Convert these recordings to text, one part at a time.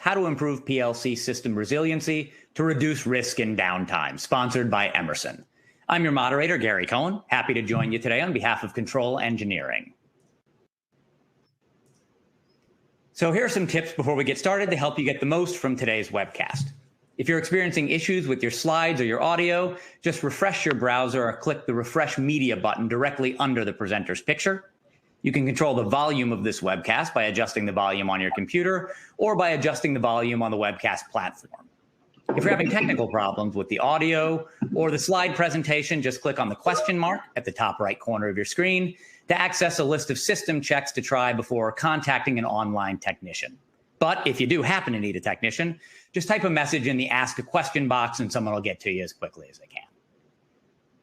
How to Improve PLC System Resiliency to Reduce Risk and Downtime, sponsored by Emerson. I'm your moderator, Gary Cohen. Happy to join you today on behalf of Control Engineering. So here are some tips before we get started to help you get the most from today's webcast. If you're experiencing issues with your slides or your audio, just refresh your browser or click the Refresh Media button directly under the presenter's picture. You can control the volume of this webcast by adjusting the volume on your computer or by adjusting the volume on the webcast platform. If you're having technical problems with the audio or the slide presentation, just click on the question mark at the top right corner of your screen to access a list of system checks to try before contacting an online technician. But if you do happen to need a technician, just type a message in the Ask a Question box and someone will get to you as quickly as they can.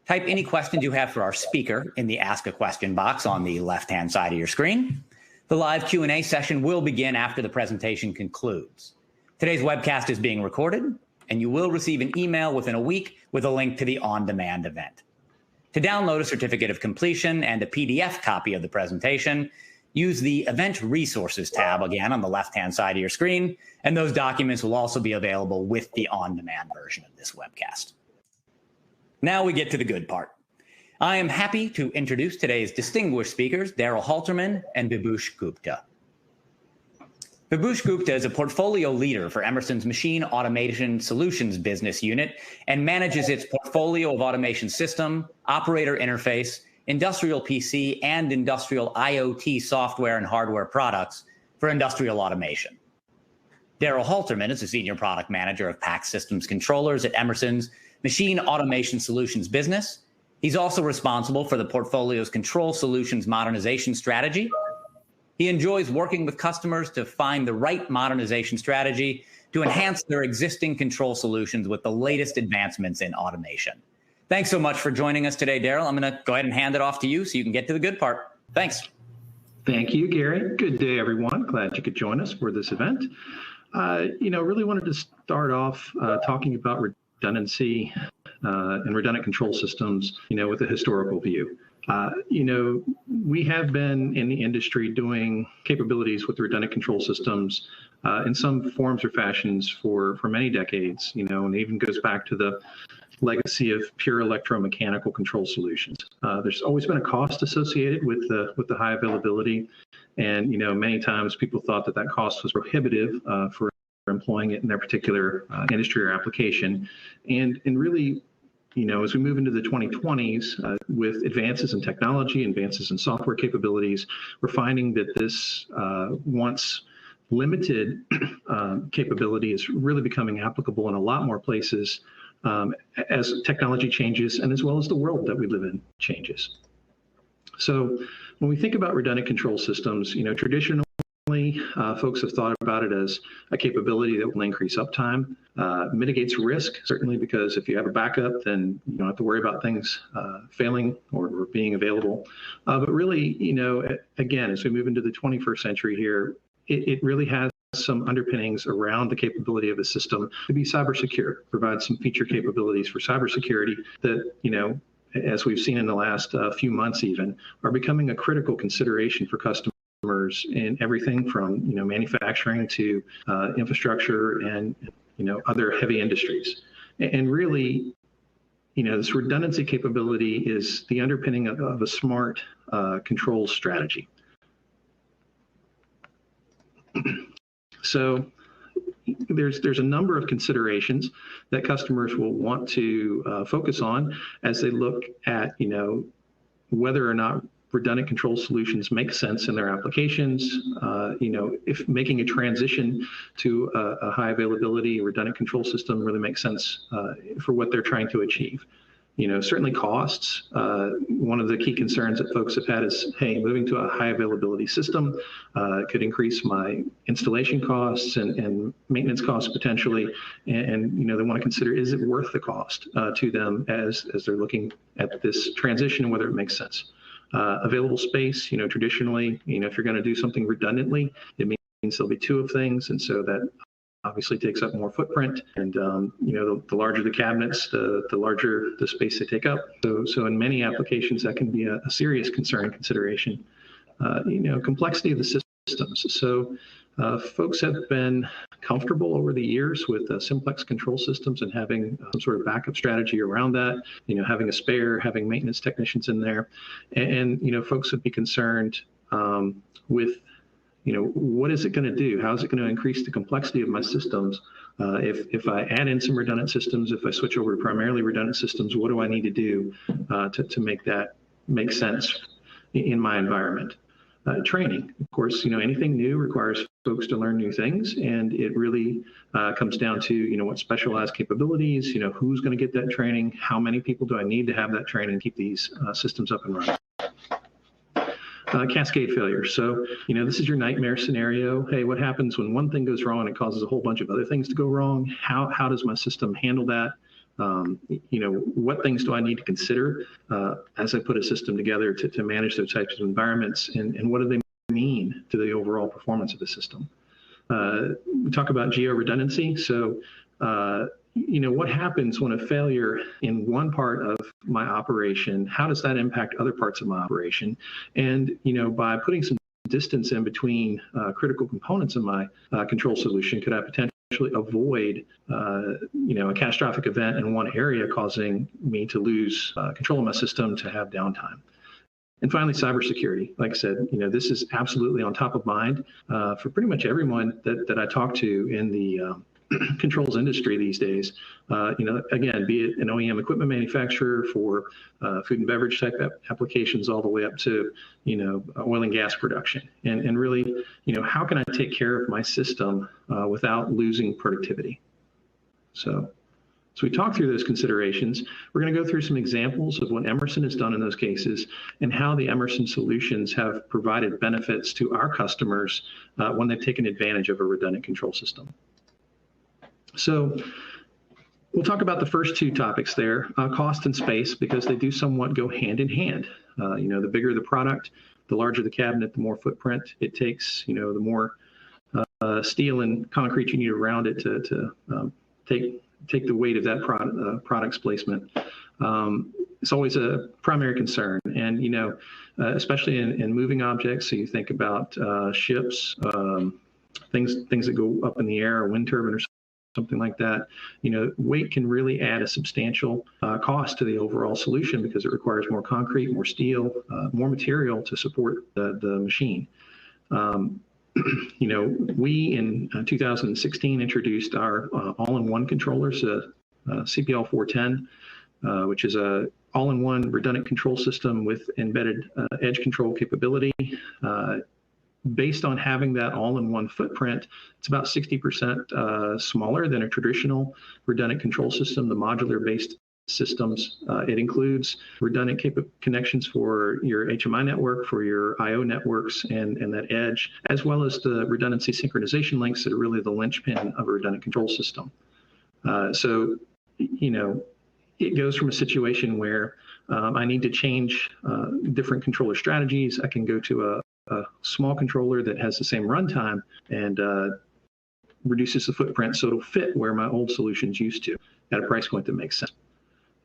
Type any questions you have for our speaker in the Ask a Question box on the left-hand side of your screen. The live Q&A session will begin after the presentation concludes. Today's webcast is being recorded, and you will receive an email within a week with a link to the on-demand event. To download a certificate of completion and a PDF copy of the presentation, use the Event Resources tab again on the left-hand side of your screen, and those documents will also be available with the on-demand version of this webcast. Now we get to the good part. I am happy to introduce today's distinguished speakers, Daryl Halterman and Vibhush Gupta. Vibhush Gupta is a portfolio leader for Emerson's Machine Automation Solutions business unit and manages its portfolio of automation system, operator interface, industrial PC, and industrial IoT software and hardware products for industrial automation. Daryl Halterman is a senior product manager of PAC Systems Controllers at Emerson's Machine Automation Solutions business. He's also responsible for the portfolio's control solutions modernization strategy. He enjoys working with customers to find the right modernization strategy to enhance their existing control solutions with the latest advancements in automation. Thanks so much for joining us today, Daryl. I'm going to go ahead and hand it off to you so you can get to the good part. Thanks. Thank you, Gary. Good day, everyone. Glad you could join us for this event. Really wanted to start off talking about redundancy and redundant control systems, with a historical view. We have been in the industry doing capabilities with redundant control systems in some forms or fashions for many decades, and it even goes back to the legacy of pure electromechanical control solutions. There's always been a cost associated with the high availability, and many times people thought that cost was prohibitive for employing it in their particular industry or application, and really, as we move into the 2020s, with advances in technology, advances in software capabilities, we're finding that this once limited capability is really becoming applicable in a lot more places as technology changes and as well as the world that we live in changes. So when we think about redundant control systems, traditionally folks have thought about it as a capability that will increase uptime, mitigates risk, certainly because if you have a backup, then you don't have to worry about things failing or being available. But really, again, as we move into the 21st century here, it really has some underpinnings around the capability of a system to be cyber secure, provide some feature capabilities for cybersecurity that, as we've seen in the last few months even, are becoming a critical consideration for customers in everything from manufacturing to infrastructure and other heavy industries. And really, this redundancy capability is the underpinning of a smart control strategy. So there's a number of considerations that customers will want to focus on as they look at whether or not redundant control solutions make sense in their applications. If making a transition to a high availability redundant control system really makes sense for what they're trying to achieve. Certainly costs. One of the key concerns that folks have had is, hey, moving to a high availability system could increase my installation costs and maintenance costs potentially. And they want to consider, is it worth the cost to them as they're looking at this transition and whether it makes sense. Available space, traditionally, if you're going to do something redundantly, it means there'll be two of things. And so that obviously takes up more footprint, and the larger the cabinets, the larger the space they take up. So in many applications, that can be a serious concern and consideration. Complexity of the systems. So Folks have been comfortable over the years with simplex control systems and having some sort of backup strategy around that, having a spare, having maintenance technicians in there. And folks would be concerned with, what is it going to do? How is it going to increase the complexity of my systems? If I add in some redundant systems, if I switch over to primarily redundant systems, what do I need to do to make that make sense in my environment? Training, of course, anything new requires folks to learn new things, and it really comes down to, what specialized capabilities, who's going to get that training, how many people do I need to have that training, keep these systems up and running. Cascade failure. So, this is your nightmare scenario. Hey, what happens when one thing goes wrong and it causes a whole bunch of other things to go wrong? How does my system handle that? What things do I need to consider as I put a system together to manage those types of environments, and what do they mean to the overall performance of the system? We talk about geo-redundancy. So, what happens when a failure in one part of my operation, how does that impact other parts of my operation? And, by putting some distance in between critical components of my control solution, could I potentially avoid, a catastrophic event in one area causing me to lose control of my system, to have downtime? And finally, cybersecurity. Like I said, this is absolutely on top of mind for pretty much everyone that I talk to in the controls industry these days. Again, be it an OEM equipment manufacturer for food and beverage type applications, all the way up to, oil and gas production. And really, how can I take care of my system without losing productivity? So we talk through those considerations. We're going to go through some examples of what Emerson has done in those cases, and how the Emerson solutions have provided benefits to our customers when they've taken advantage of a redundant control system. So we'll talk about the first two topics there, cost and space, because they do somewhat go hand in hand. The bigger the product, the larger the cabinet, the more footprint it takes, the more steel and concrete you need around it to take the weight of that product's placement. It's always a primary concern. And, especially in moving objects, so you think about ships, things that go up in the air, a wind turbine or something like that, weight can really add a substantial cost to the overall solution, because it requires more concrete, more steel, more material to support the machine. We in 2016 introduced our all-in-one controllers, CPL 410, which is a all-in-one redundant control system with embedded edge control capability. Based on having that all-in-one footprint, it's about 60% smaller than a traditional redundant control system, the modular-based systems. It includes redundant connections for your HMI network, for your IO networks, and that edge, as well as the redundancy synchronization links that are really the linchpin of a redundant control system. So, it goes from a situation where I need to change different controller strategies. I can go to a small controller that has the same runtime and reduces the footprint so it'll fit where my old solutions used to, at a price point that makes sense.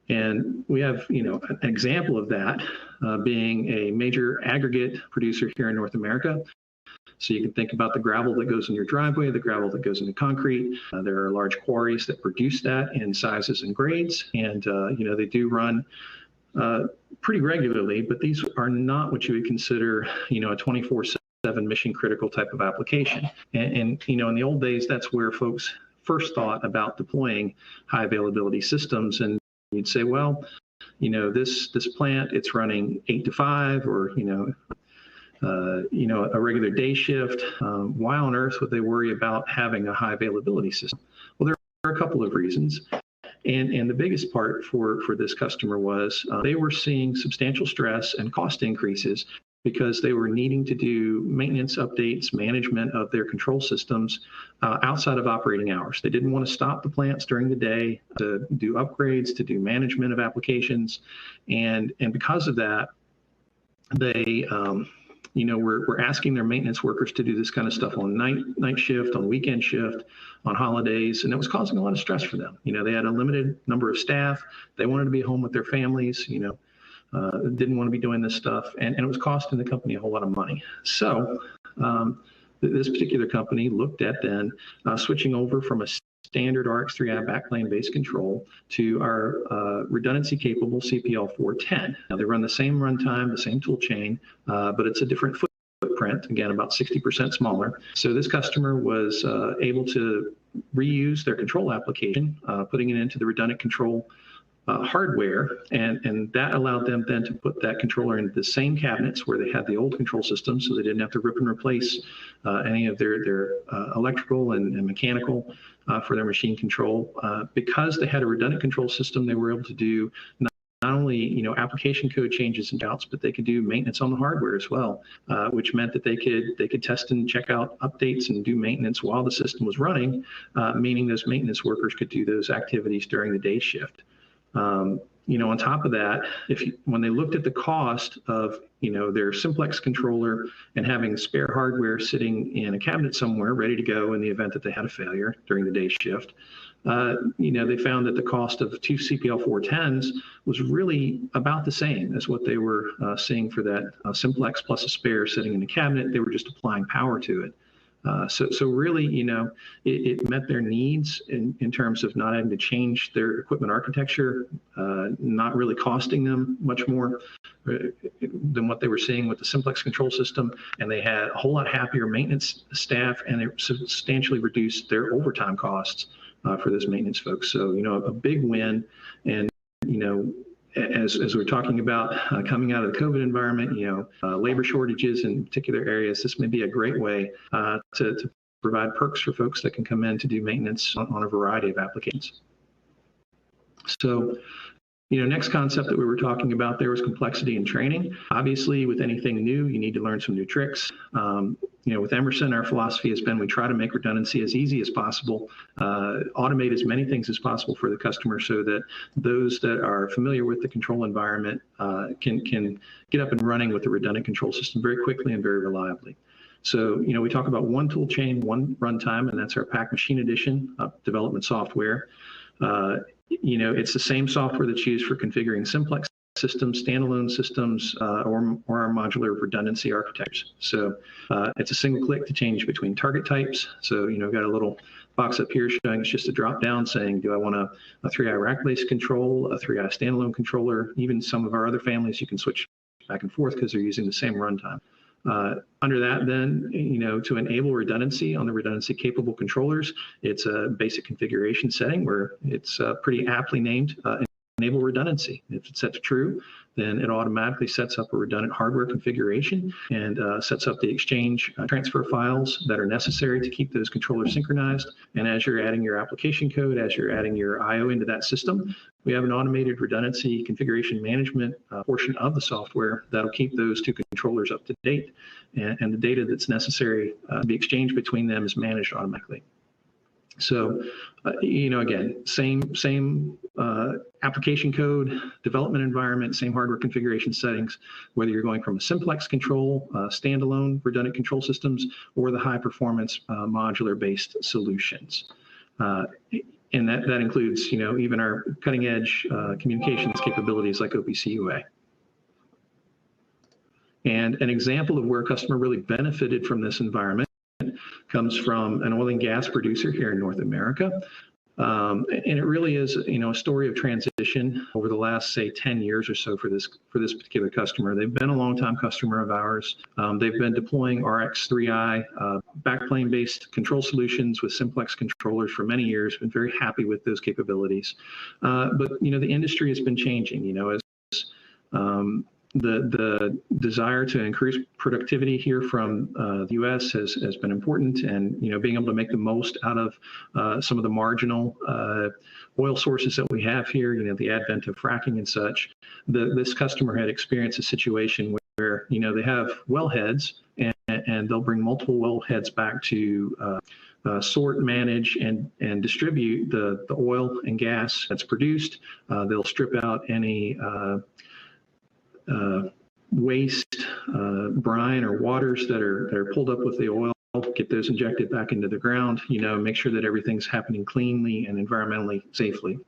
And we have, an example of that being a major aggregate producer here in North America. So you can think about the gravel that goes in your driveway, the gravel that goes into concrete. There are large quarries that produce that in sizes and grades, and they do run pretty regularly, but these are not what you would consider, a 24/7 mission critical type of application. And in the old days, that's where folks first thought about deploying high availability systems. And you'd say, well, this plant, it's running 8 to 5, or, a regular day shift. Why on earth would they worry about having a high availability system? Well, there are a couple of reasons. And the biggest part for this customer was they were seeing substantial stress and cost increases because they were needing to do maintenance updates, management of their control systems outside of operating hours. They didn't want to stop the plants during the day to do upgrades, to do management of applications. And because of that, they we're asking their maintenance workers to do this kind of stuff on night shift, on weekend shift, on holidays, and it was causing a lot of stress for them. They had a limited number of staff. They wanted to be home with their families, didn't want to be doing this stuff, and it was costing the company a whole lot of money. So this particular company looked at then switching over from a standard RX3i backplane-based control to our redundancy-capable CPL410. Now, they run the same runtime, the same tool chain, but it's a different footprint, again, about 60% smaller. So this customer was able to reuse their control application, putting it into the redundant control hardware, and that allowed them then to put that controller into the same cabinets where they had the old control system, so they didn't have to rip and replace any of their electrical and mechanical for their machine control. Because they had a redundant control system, they were able to do not only application code changes and outs, but they could do maintenance on the hardware as well, which meant that they could test and check out updates and do maintenance while the system was running, meaning those maintenance workers could do those activities during the day shift. On top of that, when they looked at the cost of their simplex controller and having spare hardware sitting in a cabinet somewhere ready to go in the event that they had a failure during the day shift, they found that the cost of two CPL410s was really about the same as what they were seeing for that simplex plus a spare sitting in the cabinet. They were just applying power to it. So really, it met their needs in terms of not having to change their equipment architecture, not really costing them much more than what they were seeing with the simplex control system. And they had a whole lot happier maintenance staff, and they substantially reduced their overtime costs for those maintenance folks. So, a big win. And, as we're talking about coming out of the COVID environment, labor shortages in particular areas, this may be a great way to provide perks for folks that can come in to do maintenance on a variety of applications. So, next concept that we were talking about there was complexity and training. Obviously, with anything new, you need to learn some new tricks. With Emerson, our philosophy has been we try to make redundancy as easy as possible, automate as many things as possible for the customer so that those that are familiar with the control environment can get up and running with the redundant control system very quickly and very reliably. So, we talk about one tool chain, one runtime, and that's our Pack Machine Edition development software. It's the same software that's used for configuring simplex systems, standalone systems, or our modular redundancy architectures. So it's a single click to change between target types. So, got a little box up here showing it's just a drop down saying, do I want a 3i rack-based control, a 3i standalone controller? Even some of our other families, you can switch back and forth because they're using the same runtime. Under that, then, to enable redundancy on the redundancy capable controllers, it's a basic configuration setting where it's pretty aptly named enable redundancy. If it's set to true, then it automatically sets up a redundant hardware configuration and sets up the exchange transfer files that are necessary to keep those controllers synchronized. And as you're adding your application code, as you're adding your I/O into that system, we have an automated redundancy configuration management portion of the software that'll keep those two controllers up to date, and the data that's necessary to be exchanged between them is managed automatically. So, again, same application code, development environment, same hardware configuration settings, whether you're going from a simplex control, standalone redundant control systems, or the high performance modular based solutions. And that includes, even our cutting edge communications capabilities like OPC UA. And an example of where a customer really benefited from this environment comes from an oil and gas producer here in North America. And it really is, a story of transition over the last, say, 10 years or so for this particular customer. They've been a longtime customer of ours. They've been deploying RX3i backplane-based control solutions with simplex controllers for many years. Been very happy with those capabilities. But the industry has been changing. As the desire to increase productivity here from the U.S. has been important, and being able to make the most out of some of the marginal oil sources that we have here, the advent of fracking and such. This customer had experienced a situation where they have wellheads, and they'll bring multiple wellheads back to sort, manage, and distribute the oil and gas that's produced. They'll strip out any waste, brine or waters that are pulled up with the oil, get those injected back into the ground, make sure that everything's happening cleanly and environmentally safely.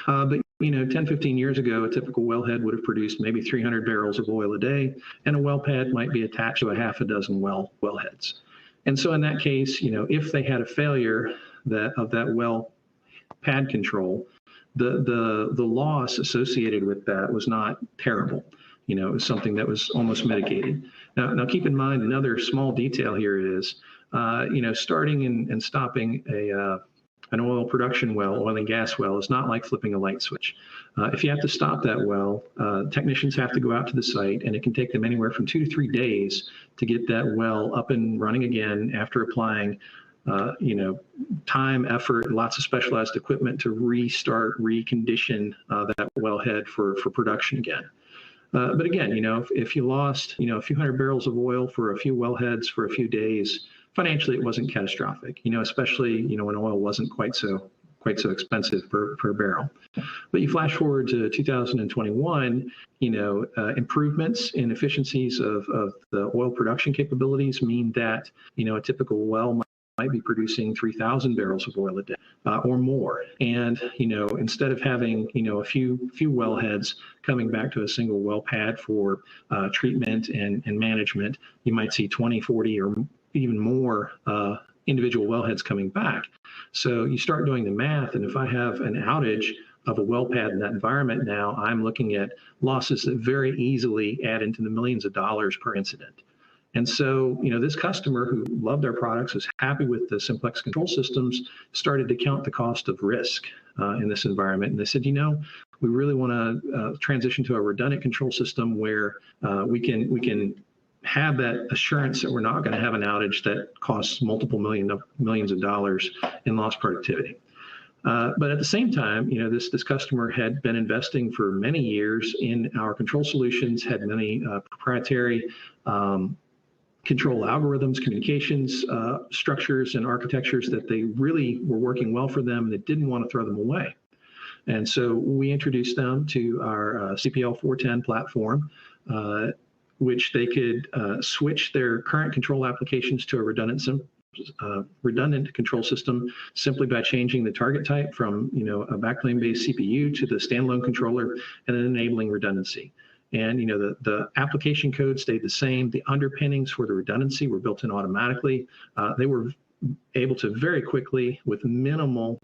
But 10, 15 years ago, a typical wellhead would have produced maybe 300 barrels of oil a day, and a well pad might be attached to a half a dozen wellheads. And so in that case, if they had a failure of that well pad control, the loss associated with that was not terrible. It was something that was almost mitigated. Now keep in mind, another small detail here is, starting and stopping an oil production well, oil and gas well, is not like flipping a light switch. If you have to stop that well, technicians have to go out to the site, and it can take them anywhere from 2 to 3 days to get that well up and running again after applying time, effort, lots of specialized equipment to restart, recondition that wellhead for production again. But again, if you lost, a few hundred barrels of oil for a few wellheads for a few days, financially it wasn't catastrophic. Especially when oil wasn't quite so expensive per barrel. But you flash forward to 2021, improvements in efficiencies of the oil production capabilities mean that a typical well might be producing 3,000 barrels of oil a day or more. And, instead of having, a few wellheads coming back to a single well pad for treatment and management, you might see 20, 40, or even more individual wellheads coming back. So you start doing the math, and if I have an outage of a well pad in that environment now, I'm looking at losses that very easily add into the millions of dollars per incident. And so, this customer who loved our products, was happy with the simplex control systems, started to count the cost of risk in this environment. And they said, we really want to transition to a redundant control system where we can have that assurance that we're not going to have an outage that costs multiple millions of dollars in lost productivity. But at the same time, this customer had been investing for many years in our control solutions, had many proprietary control algorithms, communications structures, and architectures that they really were working well for them, and they didn't want to throw them away. And so we introduced them to our CPL 410 platform, which they could switch their current control applications to a redundant control system simply by changing the target type from a backplane-based CPU to the standalone controller, and then enabling redundancy. And the application code stayed the same. The underpinnings for the redundancy were built in automatically. They were able to very quickly, with minimal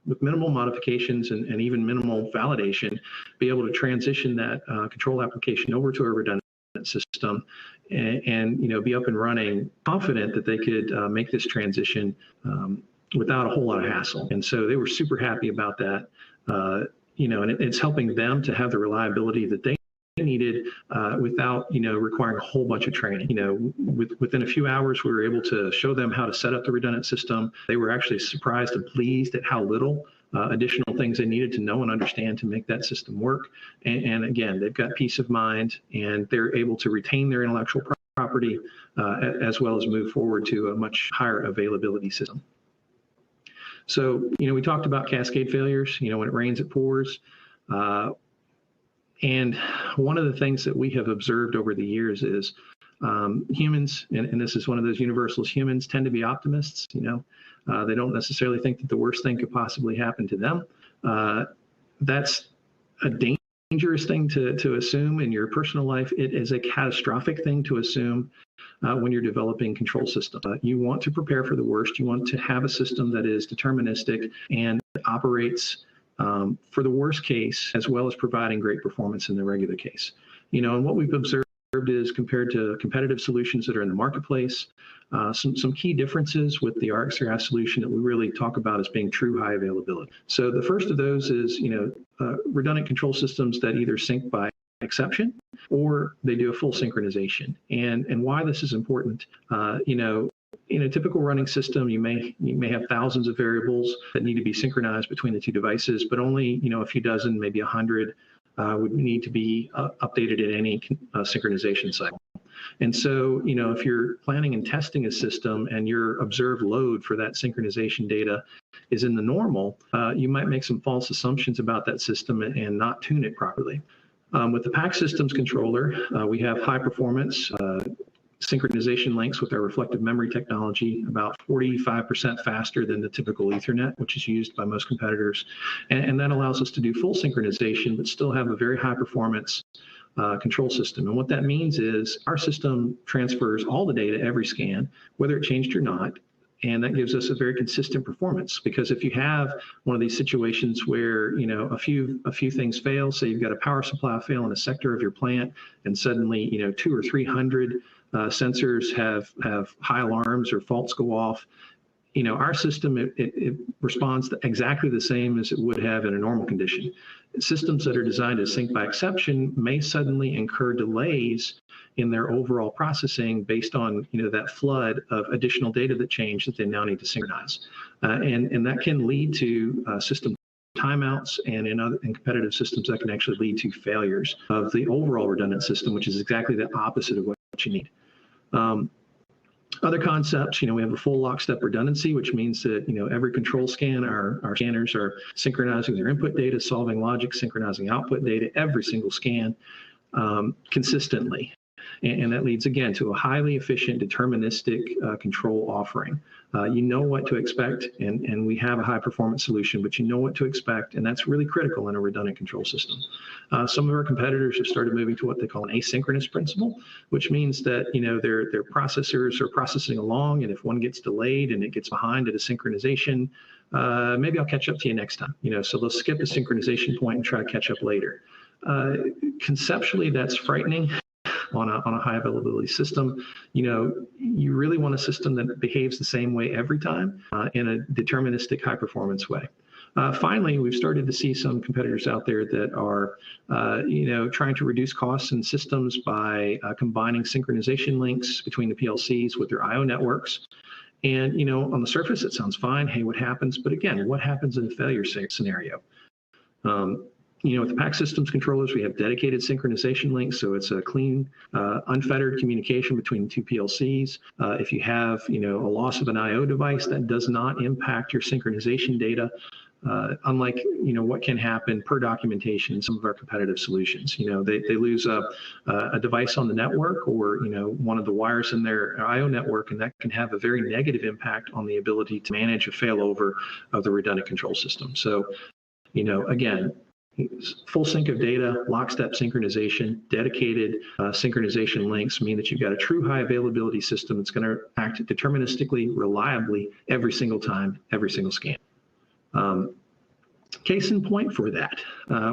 modifications and even minimal validation, be able to transition that control application over to a redundant system and be up and running, confident that they could make this transition without a whole lot of hassle. And so they were super happy about that. And it's helping them to have the reliability that they needed without, requiring a whole bunch of training. Within a few hours, we were able to show them how to set up the redundant system. They were actually surprised and pleased at how little additional things they needed to know and understand to make that system work. And again, they've got peace of mind, and they're able to retain their intellectual property as well as move forward to a much higher availability system. So, we talked about cascade failures, when it rains, it pours. And one of the things that we have observed over the years is humans, and this is one of those universals, humans tend to be optimists. They don't necessarily think that the worst thing could possibly happen to them. That's a dangerous thing to assume in your personal life. It is a catastrophic thing to assume when you're developing control systems. You want to prepare for the worst. You want to have a system that is deterministic and operates for the worst case, as well as providing great performance in the regular case. And what we've observed is, compared to competitive solutions that are in the marketplace, some key differences with the RxRS solution that we really talk about as being true high availability. So the first of those is, redundant control systems that either sync by exception or they do a full synchronization. And why this is important, in a typical running system, you may have thousands of variables that need to be synchronized between the two devices, but only a few dozen, maybe 100 would need to be updated in any synchronization cycle. And so, if you're planning and testing a system and your observed load for that synchronization data is in the normal, you might make some false assumptions about that system and not tune it properly. With the PAC Systems controller, we have high performance synchronization links with our reflective memory technology, about 45% faster than the typical Ethernet, which is used by most competitors. And that allows us to do full synchronization, but still have a very high performance control system. And what that means is our system transfers all the data every scan, whether it changed or not. And that gives us a very consistent performance, because if you have one of these situations where, a few things fail, say you've got a power supply fail in a sector of your plant, and suddenly, 200 or 300 sensors have high alarms or faults go off, our system, it responds exactly the same as it would have in a normal condition. Systems that are designed to sync by exception may suddenly incur delays in their overall processing based on that flood of additional data that change that they now need to synchronize, and that can lead to system timeouts, and in competitive systems that can actually lead to failures of the overall redundant system, which is exactly the opposite of what you need. Other concepts, we have a full lockstep redundancy, which means that, every control scan, our scanners are synchronizing their input data, solving logic, synchronizing output data, every single scan consistently. And that leads, again, to a highly efficient, deterministic control offering. You know what to expect, and we have a high-performance solution, but you know what to expect, and that's really critical in a redundant control system. Some of our competitors have started moving to what they call an asynchronous principle, which means that, their processors are processing along, and if one gets delayed and it gets behind at a synchronization, maybe I'll catch up to you next time. So they'll skip a synchronization point and try to catch up later. Conceptually, that's frightening. On a high availability system, you really want a system that behaves the same way every time in a deterministic high performance way. Finally, we've started to see some competitors out there that are, trying to reduce costs in systems by combining synchronization links between the PLCs with their I/O networks. And, on the surface, it sounds fine. Hey, what happens? But again, what happens in a failure scenario? With the PAC systems controllers, we have dedicated synchronization links, so it's a clean, unfettered communication between two PLCs. If you have, a loss of an I/O device, that does not impact your synchronization data, unlike, what can happen per documentation in some of our competitive solutions. They lose a device on the network, or, one of the wires in their I/O network, and that can have a very negative impact on the ability to manage a failover of the redundant control system. So, again, full sync of data, lockstep synchronization, dedicated synchronization links mean that you've got a true high availability system that's going to act deterministically, reliably, every single time, every single scan. Case in point for that,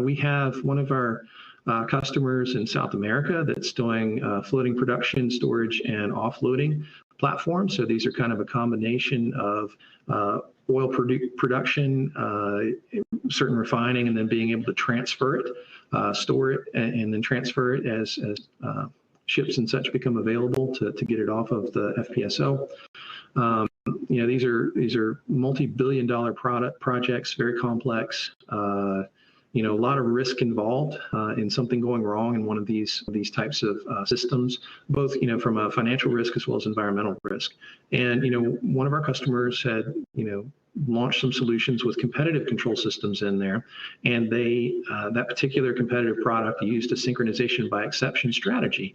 we have one of our customers in South America that's doing floating production, storage, and offloading platforms. So these are kind of a combination of oil production, certain refining, and then being able to transfer it, store it, and then transfer it as ships and such become available to get it off of the FPSO. These are multi-billion-dollar projects, very complex. A lot of risk involved in something going wrong in one of these types of systems, both from a financial risk as well as environmental risk. And one of our customers had launched some solutions with competitive control systems in there, and they that particular competitive product used a synchronization by exception strategy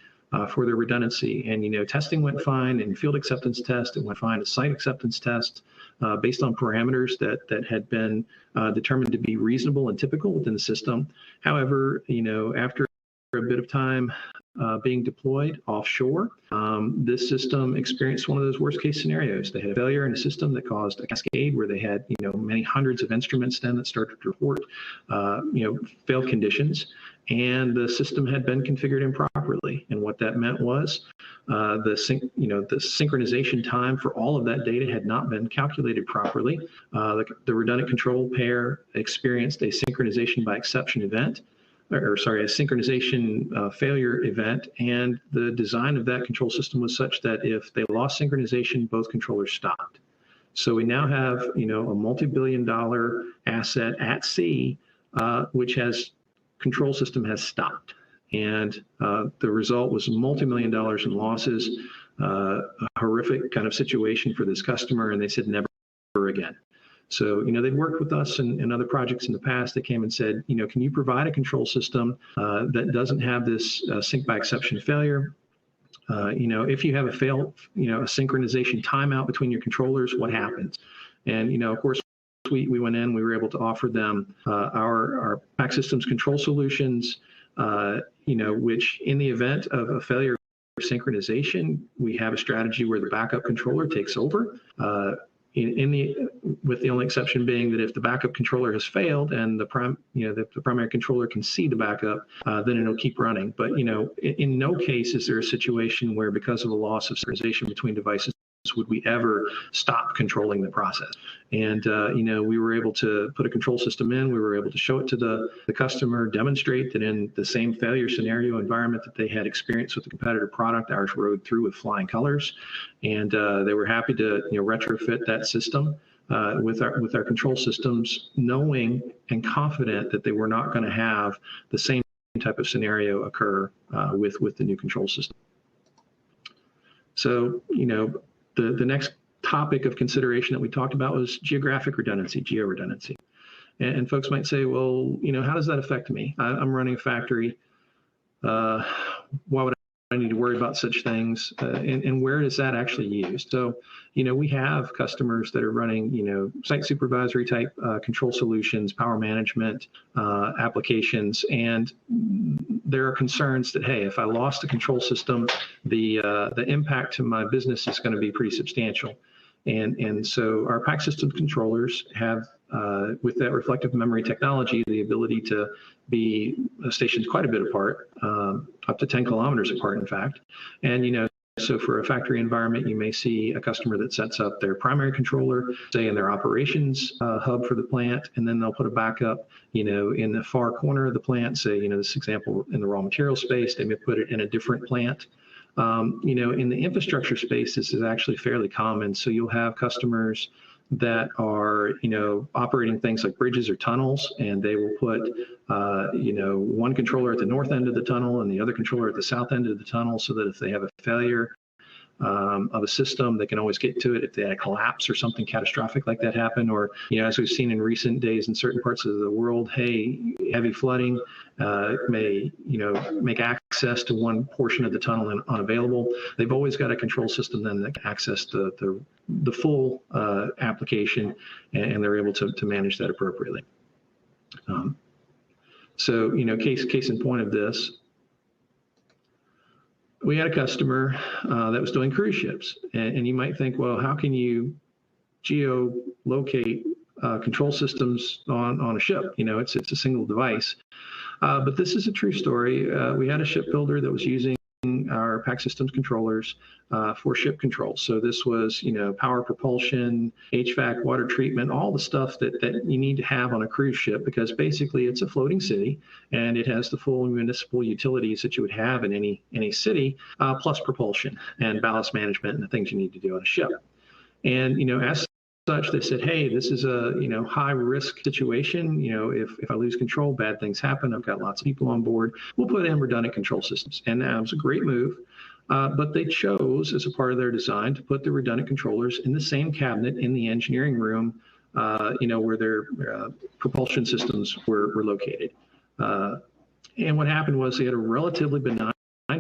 for their redundancy. And testing went fine, and field acceptance test it went fine. A site acceptance test based on parameters that had been determined to be reasonable and typical within the system. However, after a bit of time being deployed offshore, this system experienced one of those worst case scenarios. They had a failure in a system that caused a cascade where they had many hundreds of instruments then that started to report failed conditions, and the system had been configured improperly. And what that meant was the synchronization time for all of that data had not been calculated properly. The redundant control pair experienced a synchronization by exception event, a synchronization failure event, and the design of that control system was such that if they lost synchronization, both controllers stopped. So we now have a multi-billion-dollar asset at sea, which has control system has stopped, and the result was multi-million dollars in losses, a horrific kind of situation for this customer, and they said never again. So, they'd worked with us in other projects in the past. They came and said, can you provide a control system that doesn't have this sync by exception failure? If you have a synchronization timeout between your controllers, what happens? And, of course, we went in, we were able to offer them our PAC systems control solutions, which in the event of a failure of synchronization, we have a strategy where the backup controller takes over. With the only exception being that if the backup controller has failed and the primary controller can see the backup, then it'll keep running. But in no case is there a situation where, because of a loss of synchronization between devices, would we ever stop controlling the process. And we were able to put a control system in. We were able to show it to the customer, demonstrate that in the same failure scenario environment that they had experienced with the competitor product, ours rode through with flying colors. And they were happy to retrofit that system with our control systems, knowing and confident that they were not going to have the same type of scenario occur with the new control system. So the next topic of consideration that we talked about was geographic redundancy, geo-redundancy. And folks might say, well, how does that affect me? I'm running a factory. Why would I need to worry about such things? And where is that actually used? So, we have customers that are running, site supervisory type control solutions, power management applications. And there are concerns that, hey, if I lost the control system, the impact to my business is going to be pretty substantial. And so our PAC system controllers have, with that reflective memory technology, the ability to be stationed quite a bit apart, up to 10 kilometers apart, in fact. And, so for a factory environment, you may see a customer that sets up their primary controller, say in their operations hub for the plant, and then they'll put a backup, in the far corner of the plant, say, this example in the raw material space, they may put it in a different plant. In the infrastructure space, this is actually fairly common. So you'll have customers that are, operating things like bridges or tunnels, and they will put, one controller at the north end of the tunnel and the other controller at the south end of the tunnel, so that if they have a failure of a system, they can always get to it if they had a collapse or something catastrophic like that happen. Or, as we've seen in recent days in certain parts of the world, hey, heavy flooding may, make access to one portion of the tunnel unavailable. They've always got a control system then that can access the full application, and they're able to manage that appropriately. So, case in point of this, we had a customer that was doing cruise ships, and you might think, well, how can you geolocate control systems on a ship? It's a single device. But this is a true story. We had a shipbuilder that was using our PAC systems controllers for ship control. So this was, power propulsion, HVAC, water treatment, all the stuff that you need to have on a cruise ship, because basically it's a floating city and it has the full municipal utilities that you would have in any city, plus propulsion and ballast management and the things you need to do on a ship. And, as such, they said, hey, this is a high risk situation. If I lose control, bad things happen. I've got lots of people on board. We'll put in redundant control systems. And that was a great move. But they chose, as a part of their design, to put the redundant controllers in the same cabinet in the engineering room, where their propulsion systems were located. And what happened was they had a relatively benign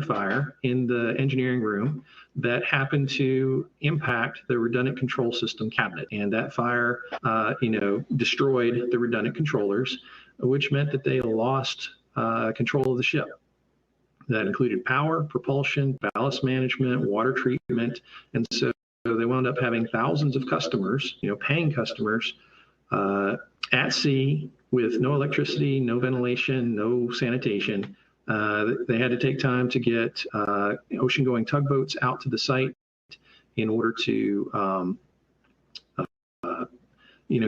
fire in the engineering room that happened to impact the redundant control system cabinet. And that fire, destroyed the redundant controllers, which meant that they lost control of the ship. That included power, propulsion, ballast management, water treatment. And so they wound up having thousands of customers, paying customers at sea with no electricity, no ventilation, no sanitation. They had to take time to get ocean-going tugboats out to the site in order to,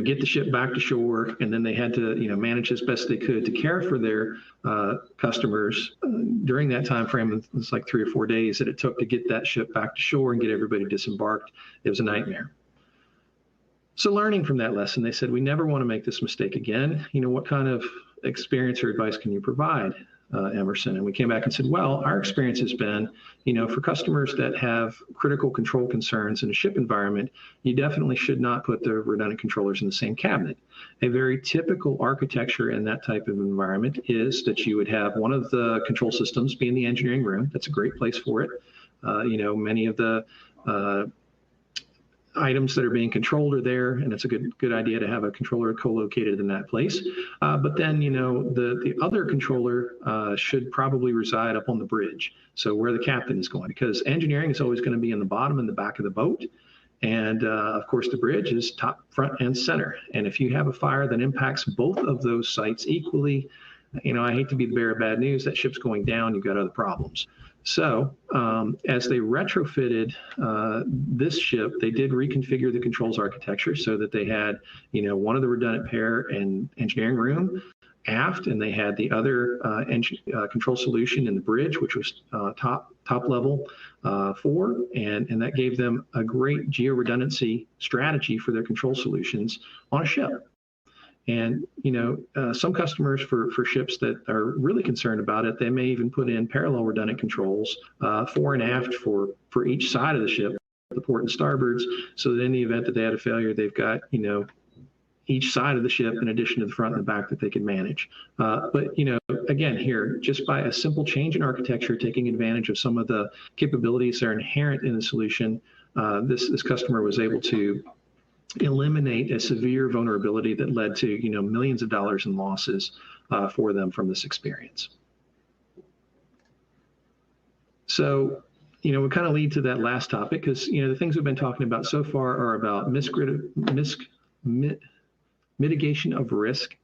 get the ship back to shore. And then they had to, manage as best they could to care for their customers during that time frame. It was like 3 or 4 days that it took to get that ship back to shore and get everybody disembarked. It was a nightmare. So learning from that lesson, they said, we never want to make this mistake again. What kind of experience or advice can you provide, Emerson? And we came back and said, well, our experience has been, for customers that have critical control concerns in a ship environment, you definitely should not put the redundant controllers in the same cabinet. A very typical architecture in that type of environment is that you would have one of the control systems be in the engineering room. That's a great place for it. Many of the items that are being controlled are there, and it's a good idea to have a controller co-located in that place. But then, the other controller should probably reside up on the bridge, so where the captain is going, because engineering is always going to be in the bottom and the back of the boat. And of course, the bridge is top, front, and center. And if you have a fire that impacts both of those sites equally, I hate to be the bearer of bad news, that ship's going down, you've got other problems. So as they retrofitted this ship, they did reconfigure the controls architecture so that they had, one of the redundant pair in engineering room aft, and they had the other control solution in the bridge, which was top level 4, and that gave them a great geo-redundancy strategy for their control solutions on a ship. And, some customers for ships that are really concerned about it, they may even put in parallel redundant controls fore and aft for each side of the ship, the port and starboards, so that in the event that they had a failure, they've got, each side of the ship in addition to the front and the back that they can manage. But, again, here, just by a simple change in architecture, taking advantage of some of the capabilities that are inherent in the solution, this customer was able to eliminate a severe vulnerability that led to, millions of dollars in losses for them from this experience. So, we kind of lead to that last topic because, the things we've been talking about so far are about mitigation of risk,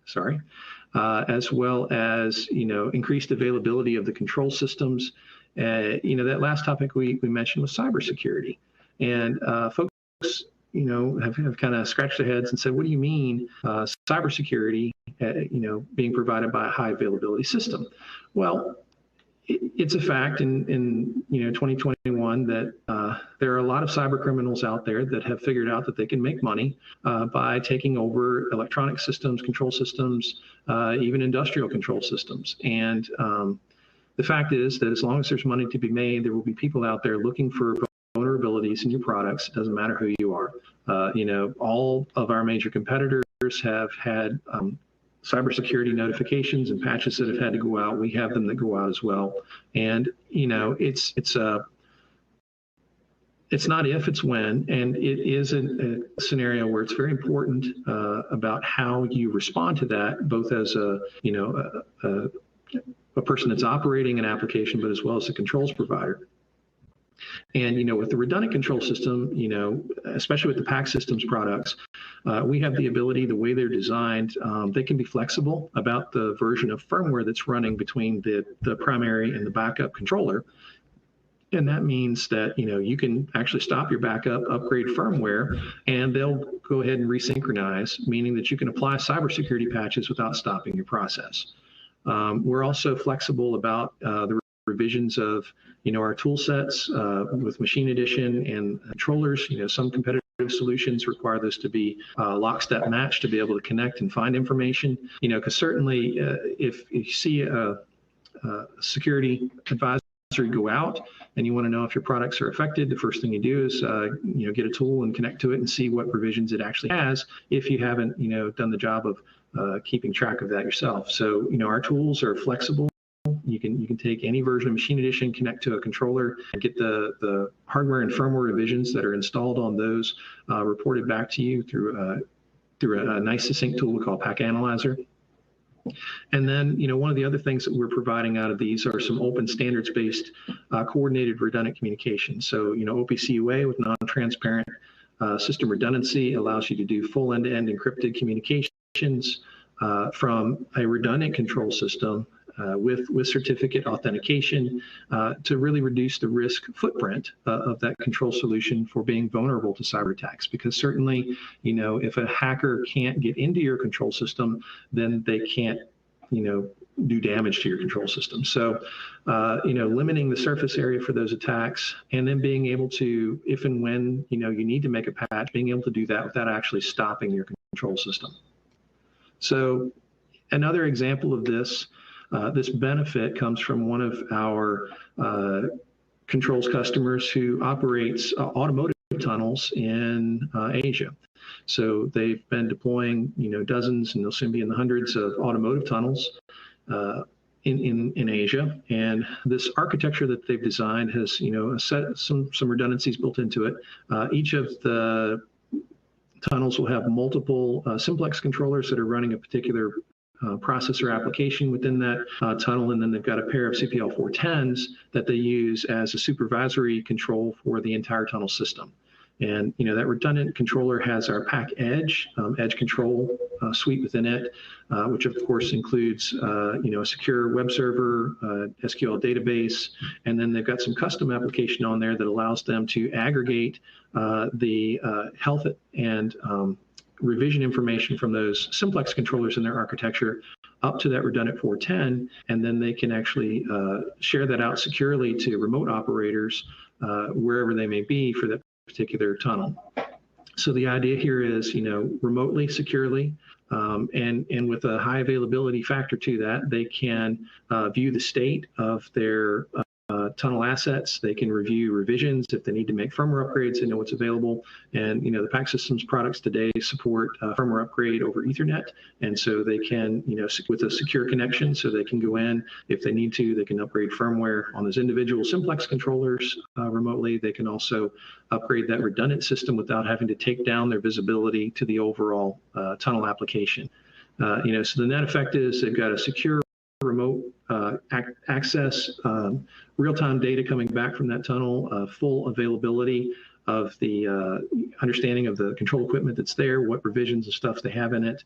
as well as, increased availability of the control systems. That last topic we mentioned was cybersecurity. And folks, have kind of scratched their heads and said, what do you mean cybersecurity, being provided by a high availability system? Well, it's a fact in 2021 that there are a lot of cyber criminals out there that have figured out that they can make money by taking over electronic systems, control systems, even industrial control systems. And the fact is that as long as there's money to be made, there will be people out there looking for vulnerabilities in your products. It doesn't matter who you are. All of our major competitors have had cybersecurity notifications and patches that have had to go out. We have them that go out as well. And, it's not if, it's when, and it is a scenario where it's very important about how you respond to that, both as a person that's operating an application, but as well as a controls provider. And, with the redundant control system, especially with the PAC Systems products, we have the ability, the way they're designed, they can be flexible about the version of firmware that's running between the primary and the backup controller. And that means that, you can actually stop your backup, upgrade firmware, and they'll go ahead and resynchronize, meaning that you can apply cybersecurity patches without stopping your process. We're also flexible about the revisions of, our tool sets with Machine Edition and controllers. Some competitive solutions require those to be lockstep matched to be able to connect and find information. Because certainly if you see a security advisory go out and you want to know if your products are affected, the first thing you do is get a tool and connect to it and see what provisions it actually has if you haven't done the job of keeping track of that yourself. So our tools are flexible. You can take any version of Machine Edition, connect to a controller, and get the hardware and firmware revisions that are installed on those reported back to you through a nice succinct tool we call PAC Analyzer. And then, one of the other things that we're providing out of these are some open standards-based coordinated redundant communication. So, OPC-UA with non-transparent system redundancy allows you to do full end-to-end encrypted communications from a redundant control system with certificate authentication to really reduce the risk footprint of that control solution for being vulnerable to cyber attacks. Because certainly, if a hacker can't get into your control system, then they can't, do damage to your control system. So, limiting the surface area for those attacks, and then being able to, if and when, you need to make a patch, being able to do that without actually stopping your control system. So another example of this, this benefit comes from one of our controls customers who operates automotive tunnels in Asia. So they've been deploying, dozens, and they'll soon be in the hundreds of automotive tunnels in Asia, and this architecture that they've designed has some redundancies built into it. Each of the tunnels will have multiple simplex controllers that are running a particular processor application within that tunnel, and then they've got a pair of CPL410s that they use as a supervisory control for the entire tunnel system. And that redundant controller has our PAC Edge control suite within it, which of course includes a secure web server, SQL database, and then they've got some custom application on there that allows them to aggregate the health and revision information from those simplex controllers in their architecture up to that redundant 410, and then they can actually share that out securely to remote operators wherever they may be for that particular tunnel. So the idea here is, remotely, securely, and with a high availability factor to that, they can view the state of their tunnel assets. They can review revisions if they need to make firmware upgrades. They know what's available. And the PAC Systems products today support firmware upgrade over Ethernet, and so they can, with a secure connection, so they can go in if they need to. They can upgrade firmware on those individual simplex controllers remotely. They can also upgrade that redundant system without having to take down their visibility to the overall tunnel application. So the net effect is they've got a secure remote access, real-time data coming back from that tunnel, full availability of the understanding of the control equipment that's there, what revisions and stuff they have in it.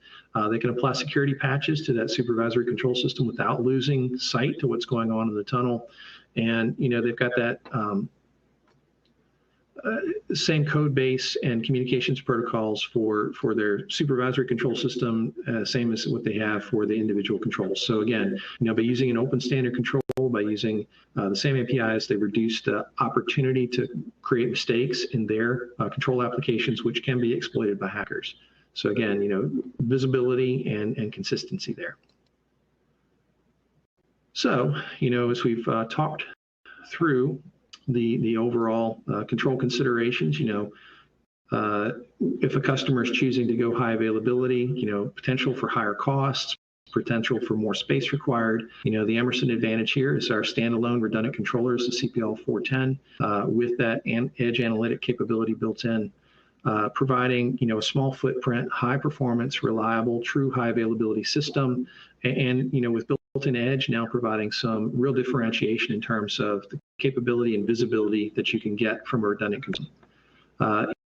They can apply security patches to that supervisory control system without losing sight to what's going on in the tunnel. And they've got that same code base and communications protocols for their supervisory control system, same as what they have for the individual controls. So again, by using an open standard control, by using the same APIs, they reduce the opportunity to create mistakes in their control applications, which can be exploited by hackers. So again, visibility and consistency there. So, as we've talked through the overall control considerations, if a customer is choosing to go high availability, potential for higher costs, potential for more space required. The Emerson advantage here is our standalone redundant controllers, the CPL410, with that edge analytic capability built in, providing a small footprint, high performance, reliable, true high availability system, and with built-in edge now providing some real differentiation in terms of the capability and visibility that you can get from a redundant control.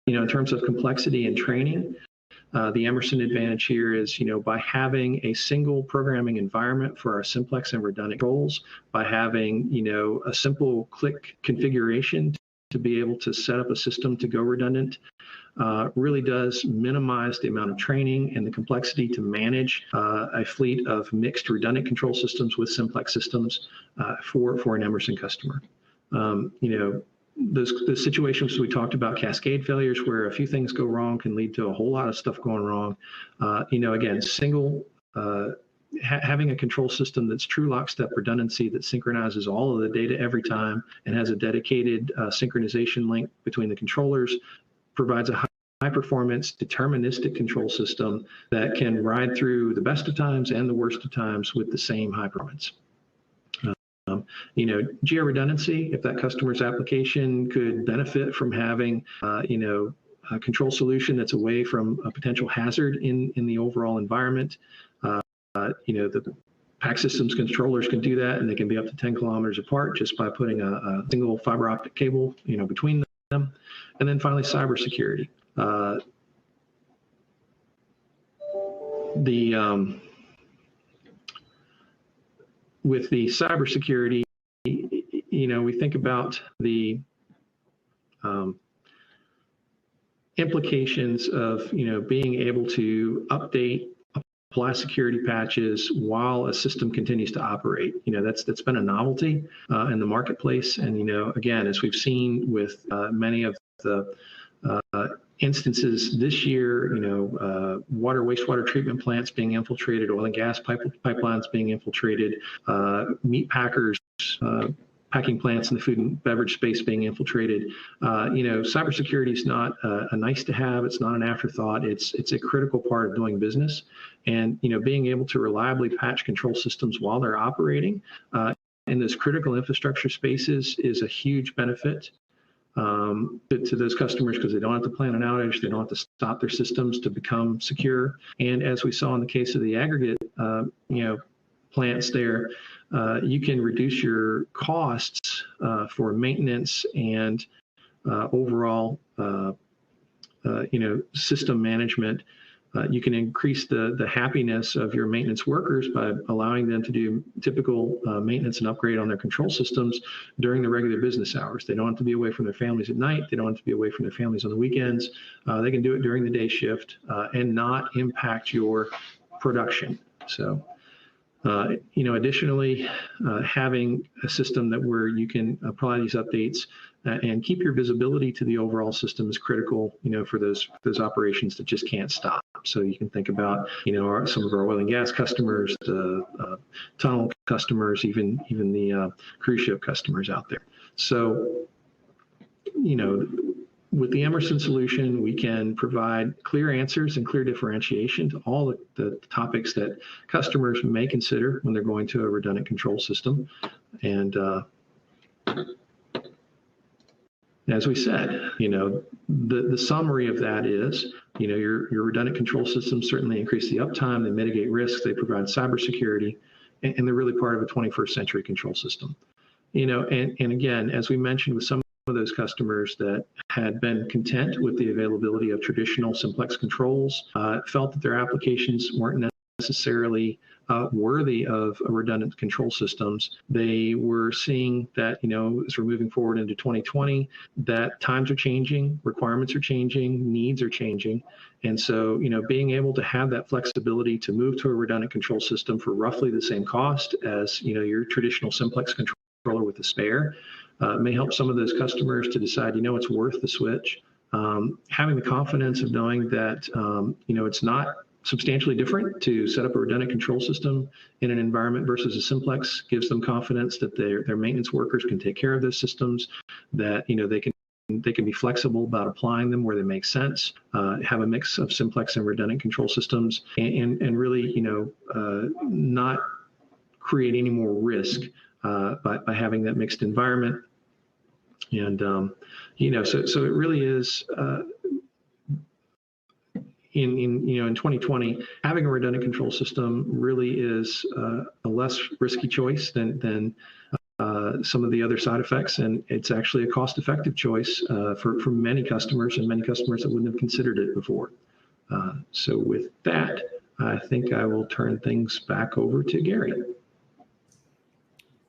In terms of complexity and training, the Emerson advantage here is, by having a single programming environment for our simplex and redundant controls, by having, a simple click configuration to be able to set up a system to go redundant, really does minimize the amount of training and the complexity to manage a fleet of mixed redundant control systems with simplex systems for an Emerson customer. Those situations we talked about, cascade failures, where a few things go wrong can lead to a whole lot of stuff going wrong. Again, having a control system that's true lockstep redundancy that synchronizes all of the data every time and has a dedicated synchronization link between the controllers provides a high performance deterministic control system that can ride through the best of times and the worst of times with the same high performance. Geo redundancy, if that customer's application could benefit from having, a control solution that's away from a potential hazard in the overall environment, the PAC Systems controllers can do that, and they can be up to 10 kilometers apart just by putting a single fiber optic cable, between them. And then finally, cybersecurity. With the cybersecurity, we think about the implications of, being able to update, apply security patches while a system continues to operate. That's been a novelty in the marketplace. And, again, as we've seen with many of the instances this year, water, wastewater treatment plants being infiltrated, oil and gas pipelines being infiltrated, meat packers, packing plants in the food and beverage space being infiltrated. Cybersecurity is not a nice to have. It's not an afterthought. It's a critical part of doing business. And, being able to reliably patch control systems while they're operating in those critical infrastructure spaces is a huge benefit to those customers, because they don't have to plan an outage, they don't have to stop their systems to become secure. And as we saw in the case of the aggregate, plants there, you can reduce your costs for maintenance and overall, system management. You can increase the happiness of your maintenance workers by allowing them to do typical maintenance and upgrade on their control systems during the regular business hours. They don't have to be away from their families at night. They don't have to be away from their families on the weekends. They can do it during the day shift and not impact your production. So, additionally, having a system where you can apply these updates and keep your visibility to the overall system is critical, for those operations that just can't stop. So you can think about, some of our oil and gas customers, the tunnel customers, even the cruise ship customers out there. So, with the Emerson solution, we can provide clear answers and clear differentiation to all the topics that customers may consider when they're going to a redundant control system. And as we said, the summary of that is, your redundant control systems certainly increase the uptime, they mitigate risks, they provide cybersecurity, and they're really part of a 21st century control system. And again, as we mentioned with some of those customers that had been content with the availability of traditional simplex controls, felt that their applications weren't necessarily worthy of redundant control systems. They were seeing that, as we're moving forward into 2020, that times are changing, requirements are changing, needs are changing. And so, being able to have that flexibility to move to a redundant control system for roughly the same cost as, your traditional simplex controller with a spare, may help some of those customers to decide, it's worth the switch. Having the confidence of knowing that, it's not substantially different to set up a redundant control system in an environment versus a simplex gives them confidence that their maintenance workers can take care of those systems, that, they can be flexible about applying them where they make sense, have a mix of simplex and redundant control systems, and really, not create any more risk by having that mixed environment. And, so it really is, in 2020, having a redundant control system really is a less risky choice than some of the other side effects, and it's actually a cost-effective choice for many customers, and many customers that wouldn't have considered it before. So with that, I think I will turn things back over to Gary.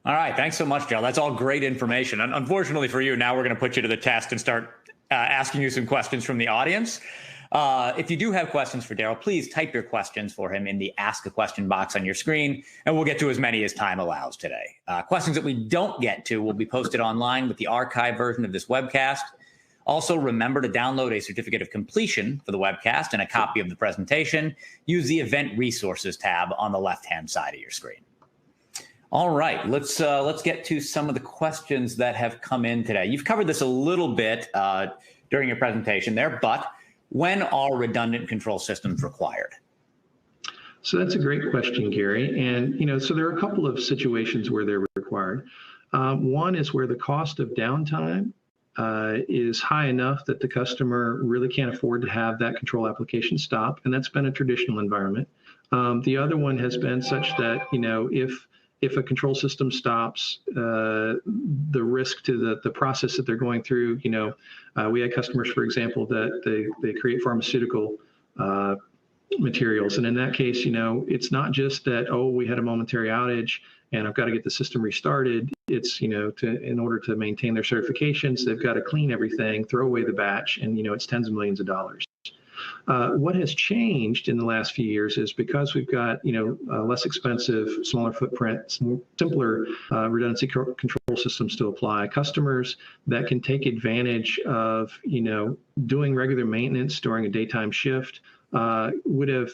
All right, thanks so much, Joe. That's all great information. Unfortunately for you, now we're going to put you to the test and start asking you some questions from the audience. If you do have questions for Daryl, please type your questions for him in the Ask a Question box on your screen, and we'll get to as many as time allows today. Questions that we don't get to will be posted online with the archive version of this webcast. Also, remember to download a certificate of completion for the webcast and a copy of the presentation. Use the Event Resources tab on the left-hand side of your screen. All right, let's get to some of the questions that have come in today. You've covered this a little bit during your presentation there, but when are redundant control systems required? So that's a great question, Gary. And, so there are a couple of situations where they're required. One is where the cost of downtime is high enough that the customer really can't afford to have that control application stop, and that's been a traditional environment. The other one has been such that, if a control system stops, the risk to the process that they're going through, we had customers, for example, that they create pharmaceutical materials. And in that case, it's not just that, we had a momentary outage and I've got to get the system restarted. It's, in order to maintain their certifications, they've got to clean everything, throw away the batch, and, it's tens of millions of dollars. What has changed in the last few years is because we've got, less expensive, smaller footprint, simpler redundancy control systems to apply. Customers that can take advantage of, doing regular maintenance during a daytime shift would have,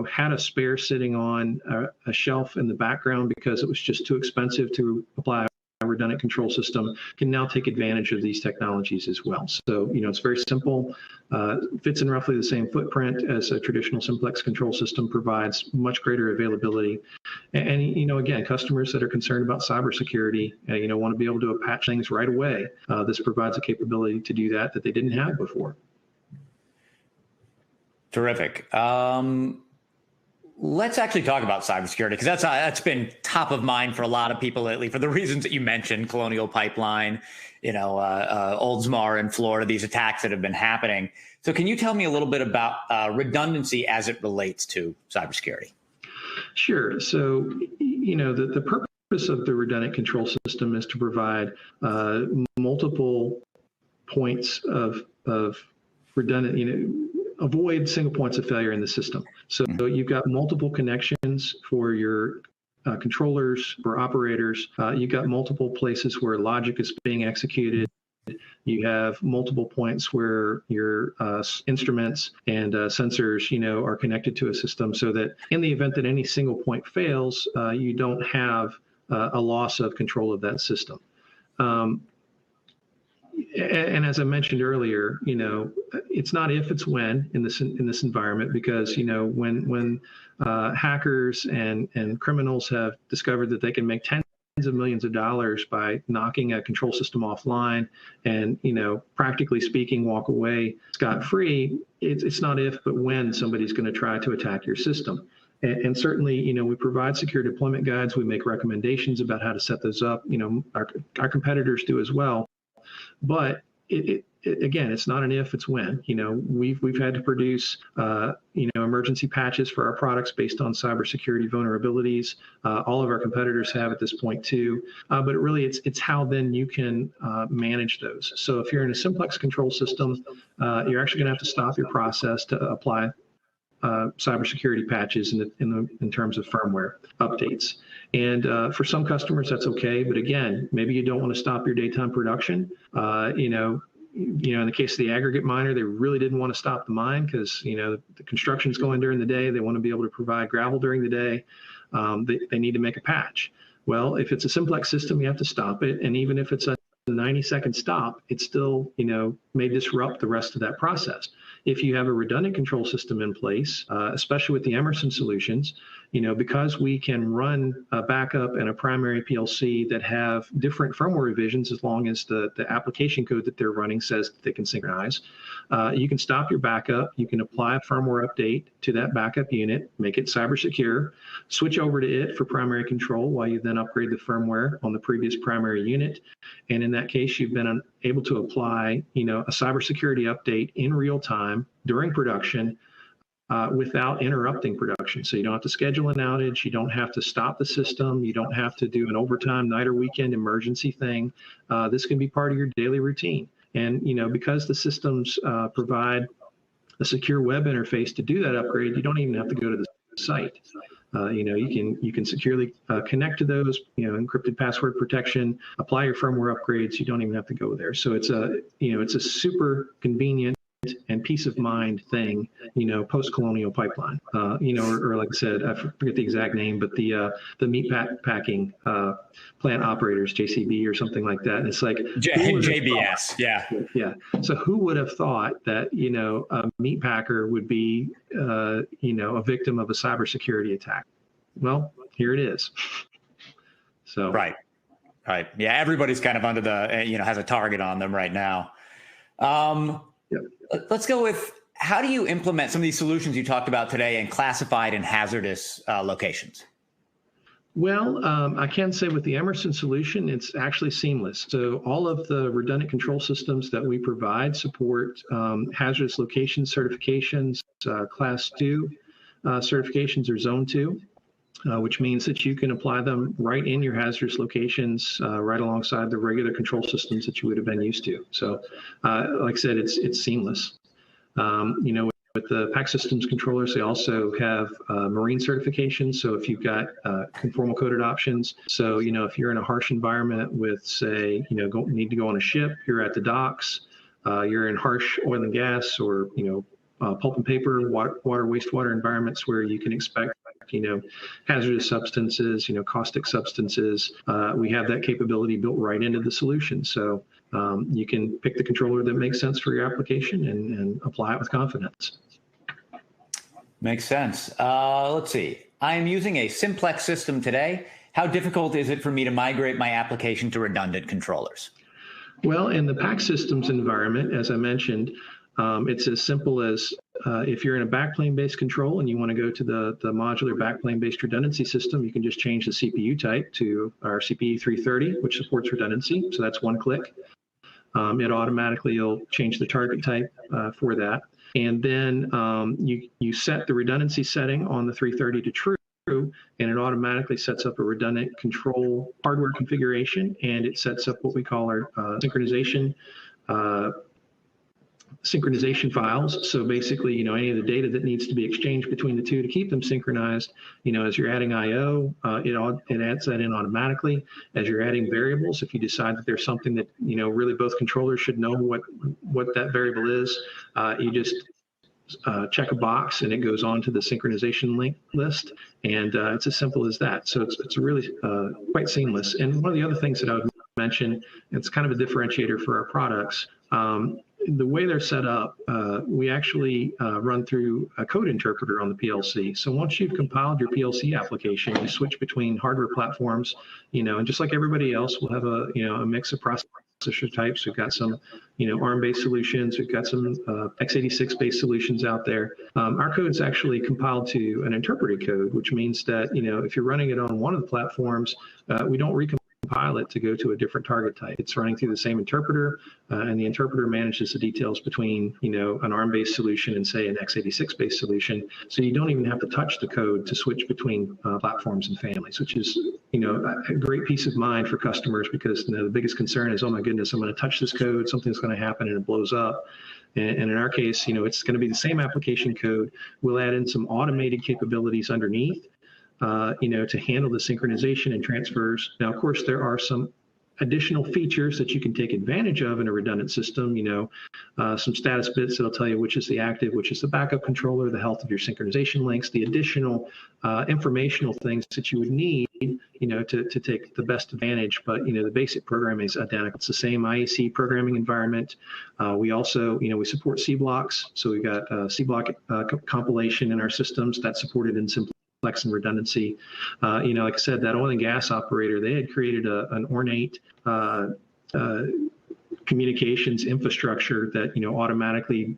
had a spare sitting on a shelf in the background because it was just too expensive to apply a redundant control system can now take advantage of these technologies as well. So, it's very simple, fits in roughly the same footprint as a traditional simplex control system, provides much greater availability. And again, customers that are concerned about cybersecurity, want to be able to patch things right away. This provides a capability to do that they didn't have before. Terrific. Let's actually talk about cybersecurity, because that's been top of mind for a lot of people lately for the reasons that you mentioned: Colonial Pipeline, Oldsmar in Florida, these attacks that have been happening. So can you tell me a little bit about redundancy as it relates to cybersecurity? Sure. So, the purpose of the redundant control system is to provide multiple points of redundant, avoid single points of failure in the system. So you've got multiple connections for your controllers, for operators. You've got multiple places where logic is being executed. You have multiple points where your instruments and sensors, are connected to a system, so that in the event that any single point fails, you don't have a loss of control of that system. And as I mentioned earlier, it's not if, it's when in this environment, because when hackers and criminals have discovered that they can make tens of millions of dollars by knocking a control system offline and practically speaking walk away scot-free, it's not if but when somebody's going to try to attack your system. And certainly, we provide secure deployment guides. We make recommendations about how to set those up. Our competitors do as well. But again, it's not an if, it's when. We've had to produce emergency patches for our products based on cybersecurity vulnerabilities. All of our competitors have at this point too. But really, it's how then you can manage those. So if you're in a simplex control system, you're actually going to have to stop your process to apply cybersecurity patches in terms of firmware updates. And for some customers, that's okay. But again, maybe you don't want to stop your daytime production. In the case of the aggregate miner, they really didn't want to stop the mine because, the construction's going during the day. They want to be able to provide gravel during the day. They need to make a patch. Well, if it's a simplex system, you have to stop it. And even if it's a 90-second stop, it still, may disrupt the rest of that process. If you have a redundant control system in place, especially with the Emerson solutions, because we can run a backup and a primary PLC that have different firmware revisions, as long as the application code that they're running says that they can synchronize, you can stop your backup. You can apply a firmware update to that backup unit, make it cyber secure, switch over to it for primary control while you then upgrade the firmware on the previous primary unit. And in that case, you've been able to apply, a cybersecurity update in real time during production without interrupting production. So you don't have to schedule an outage. You don't have to stop the system. You don't have to do an overtime night or weekend emergency thing. This can be part of your daily routine. And, because the systems provide a secure web interface to do that upgrade, you don't even have to go to the site. You can securely connect to those, encrypted password protection, apply your firmware upgrades. You don't even have to go there. So it's a super convenient and peace of mind thing, post-Colonial Pipeline, or like I said, I forget the exact name, but the meat packing plant operators, JCB or something like that. And it's like JBS, yeah. Yeah. So who would have thought that, a meat packer would be, a victim of a cybersecurity attack? Well, here it is. So Right. Yeah, everybody's kind of under has a target on them right now. Let's go with, how do you implement some of these solutions you talked about today in classified and hazardous locations? Well, I can say with the Emerson solution, it's actually seamless. So all of the redundant control systems that we provide support hazardous location certifications, class 2 certifications or zone 2. Which means that you can apply them right in your hazardous locations, right alongside the regular control systems that you would have been used to. So, like I said, it's seamless. With the PAC Systems controllers, they also have marine certifications. So if you've got conformal coded options, so if you're in a harsh environment with, say, need to go on a ship, you're at the docks, you're in harsh oil and gas or pulp and paper, water, wastewater environments where you can expect hazardous substances, caustic substances. We have that capability built right into the solution. So you can pick the controller that makes sense for your application and apply it with confidence. Makes sense. Let's see. I am using a simplex system today. How difficult is it for me to migrate my application to redundant controllers? Well, in the PAC systems environment, as I mentioned, it's as simple as if you're in a backplane-based control and you want to go to the modular backplane-based redundancy system, you can just change the CPU type to our CPE 330, which supports redundancy. So that's one click. It automatically will change the target type for that. And then you set the redundancy setting on the 330 to true, and it automatically sets up a redundant control hardware configuration, and it sets up what we call our synchronization files. So basically, any of the data that needs to be exchanged between the two to keep them synchronized, as you're adding IO, it adds that in automatically. As you're adding variables, if you decide that there's something that, really both controllers should know what that variable is, you just check a box and it goes on to the synchronization link list. And it's as simple as that. So it's really quite seamless. And one of the other things that I would mention, it's kind of a differentiator for our products. The way they're set up, we actually run through a code interpreter on the PLC. So once you've compiled your PLC application, you switch between hardware platforms, and just like everybody else, we'll have a mix of processor types. We've got some, ARM-based solutions. We've got some x86-based solutions out there. Our code is actually compiled to an interpreted code, which means that, if you're running it on one of the platforms, we don't recompile it to go to a different target type. It's running through the same interpreter, and the interpreter manages the details between, an ARM-based solution and, say, an x86-based solution. So you don't even have to touch the code to switch between platforms and families, which is, a great peace of mind for customers, because the biggest concern is, oh my goodness, I'm going to touch this code, something's going to happen and it blows up. And in our case, it's going to be the same application code. We'll add in some automated capabilities underneath, to handle the synchronization and transfers. Now, of course, there are some additional features that you can take advantage of in a redundant system, some status bits that'll tell you which is the active, which is the backup controller, the health of your synchronization links, the additional informational things that you would need, to take the best advantage. But, the basic programming is identical. It's the same IEC programming environment. We also, we support C blocks. So we've got C block compilation in our systems that's supported in Simplex and redundancy. Like I said, that oil and gas operator, they had created an ornate communications infrastructure that, automatically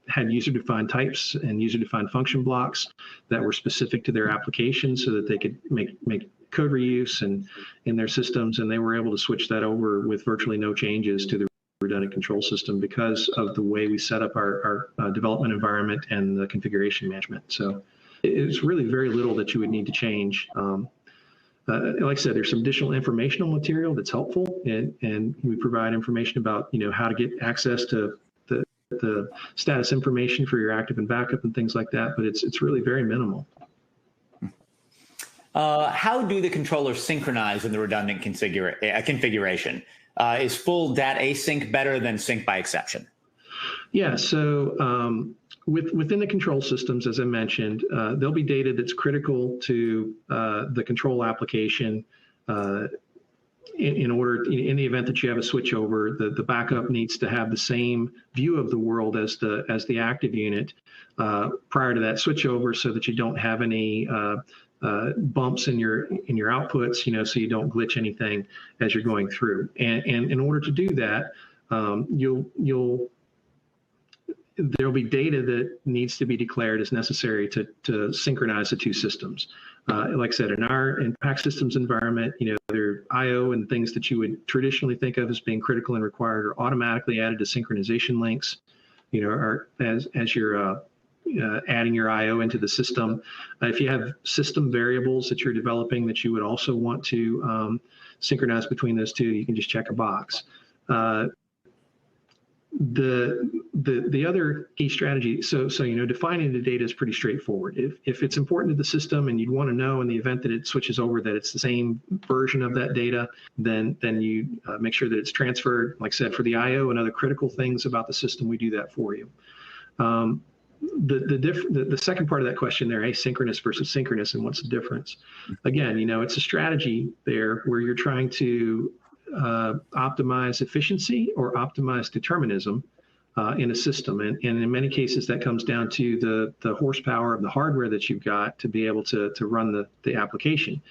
had user-defined types and user-defined function blocks that were specific to their application, so that they could make code reuse in their systems. And they were able to switch that over with virtually no changes to the redundant control system because of the way we set up our development environment and the configuration management. So it's really very little that you would need to change. Like I said, there's some additional informational material that's helpful, and we provide information about, how to get access to the status information for your active and backup and things like that, but it's really very minimal. How do the controllers synchronize in the redundant configuration? Is full data async better than sync by exception? Yeah, so within the control systems, as I mentioned, there'll be data that's critical to the control application. In the event that you have a switchover, the backup needs to have the same view of the world as the active unit prior to that switchover, so that you don't have any bumps in your outputs, so you don't glitch anything as you're going through. And in order to do that, there'll be data that needs to be declared as necessary to synchronize the two systems. Like I said, in PAC systems environment, their IO and things that you would traditionally think of as being critical and required are automatically added to synchronization links, as you're adding your IO into the system. If you have system variables that you're developing that you would also want to synchronize between those two, you can just check a box. The other key strategy, so defining the data is pretty straightforward. If it's important to the system and you'd want to know in the event that it switches over that it's the same version of that data, then you make sure that it's transferred. Like I said, for the IO and other critical things about the system, we do that for you. the second part of that question there, asynchronous versus synchronous, and what's the difference? Again, it's a strategy there where you're trying to optimize efficiency or optimize determinism in a system. And in many cases, that comes down to the horsepower of the hardware that you've got to be able to run the application.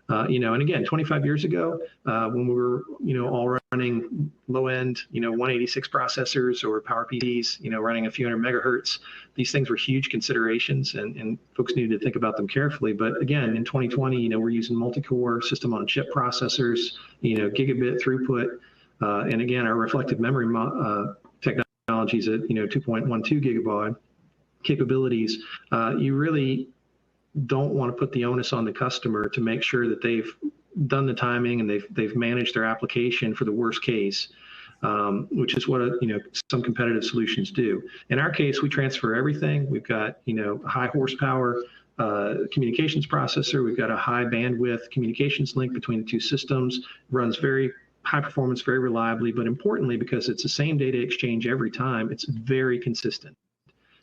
And again, 25 years ago, when we were, all running low-end, 186 processors or Power PCs, running a few hundred megahertz, these things were huge considerations, and folks needed to think about them carefully. But again, in 2020, we're using multi-core system-on-chip processors, gigabit throughput, and again, our reflective memory technologies at, 2.12 gigabaud capabilities. You really don't want to put the onus on the customer to make sure that they've done the timing and they've managed their application for the worst case, which is what some competitive solutions do. In our case, we transfer everything. We've got a high horsepower communications processor. We've got a high bandwidth communications link between the two systems. Runs very high performance, very reliably, but importantly, because it's the same data exchange every time, it's very consistent.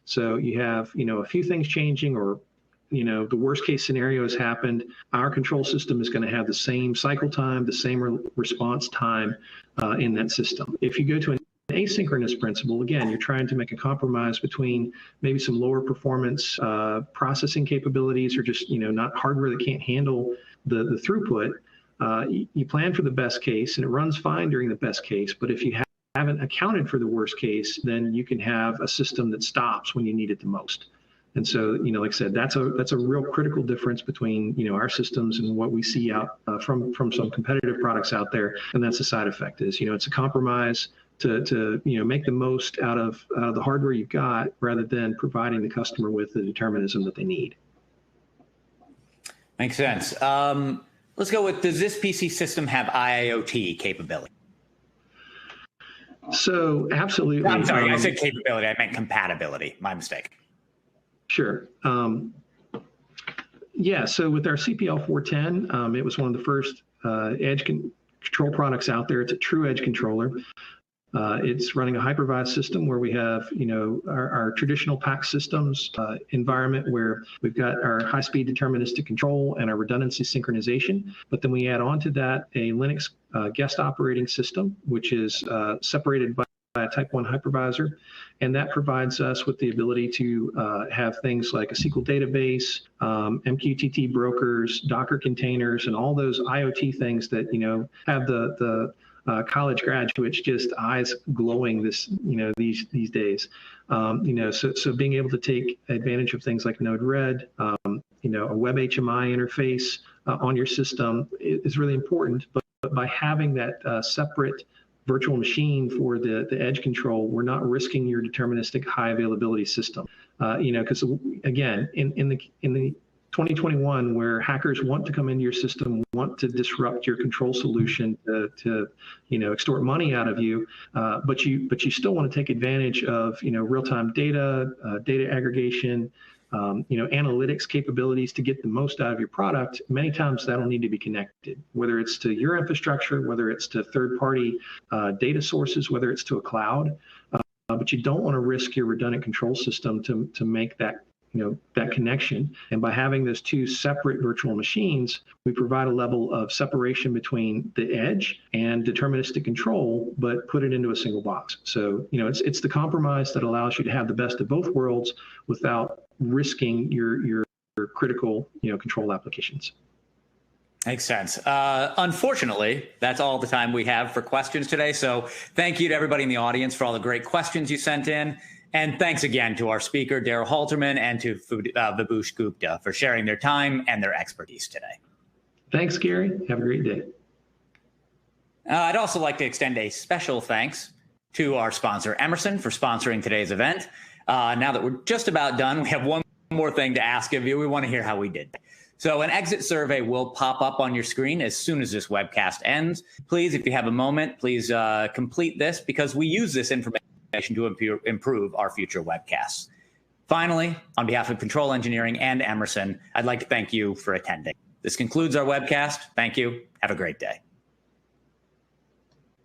So you have a few things changing, or the worst case scenario has happened, our control system is going to have the same cycle time, the same response time in that system. If you go to an asynchronous principle, again, you're trying to make a compromise between maybe some lower performance processing capabilities, or just not hardware that can't handle the throughput. You plan for the best case, and it runs fine during the best case. But if you haven't accounted for the worst case, then you can have a system that stops when you need it the most. And so, like I said, that's a real critical difference between, our systems and what we see out from some competitive products out there. And that's the side effect is, it's a compromise to make the most out of the hardware you've got, rather than providing the customer with the determinism that they need. Makes sense. Let's go with, does this PC system have IoT capability? So absolutely. I'm sorry, I said capability. I meant compatibility. My mistake. Sure. Yeah, so with our CPL 410, it was one of the first edge control products out there. It's a true edge controller. It's running a hypervised system where we have, our traditional PAC systems environment where we've got our high-speed deterministic control and our redundancy synchronization. But then we add on to that a Linux guest operating system, which is separated by a type 1 hypervisor. And that provides us with the ability to have things like a SQL database, MQTT brokers, Docker containers, and all those IoT things that, have the college graduates just eyes glowing these days. So being able to take advantage of things like Node-RED, a web HMI interface on your system is really important. But by having that separate virtual machine for the edge control, we're not risking your deterministic high availability system. Because again, in the 2021, where hackers want to come into your system, want to disrupt your control solution to extort money out of you, but you still want to take advantage of real-time data, data aggregation, analytics capabilities to get the most out of your product. Many times that'll need to be connected, whether it's to your infrastructure, whether it's to third-party data sources, whether it's to a cloud. But you don't want to risk your redundant control system to make that that connection. And by having those two separate virtual machines, we provide a level of separation between the edge and deterministic control, but put it into a single box. So, it's the compromise that allows you to have the best of both worlds without risking your critical, control applications. Makes sense. Unfortunately, that's all the time we have for questions today. So thank you to everybody in the audience for all the great questions you sent in. And thanks again to our speaker, Daryl Halterman, and to Vibhush Gupta for sharing their time and their expertise today. Thanks, Gary. Have a great day. I'd also like to extend a special thanks to our sponsor, Emerson, for sponsoring today's event. Now that we're just about done, we have one more thing to ask of you. We want to hear how we did. So an exit survey will pop up on your screen as soon as this webcast ends. Please, if you have a moment, please complete this, because we use this information to improve our future webcasts. Finally, on behalf of Control Engineering and Emerson, I'd like to thank you for attending. This concludes our webcast. Thank you. Have a great day.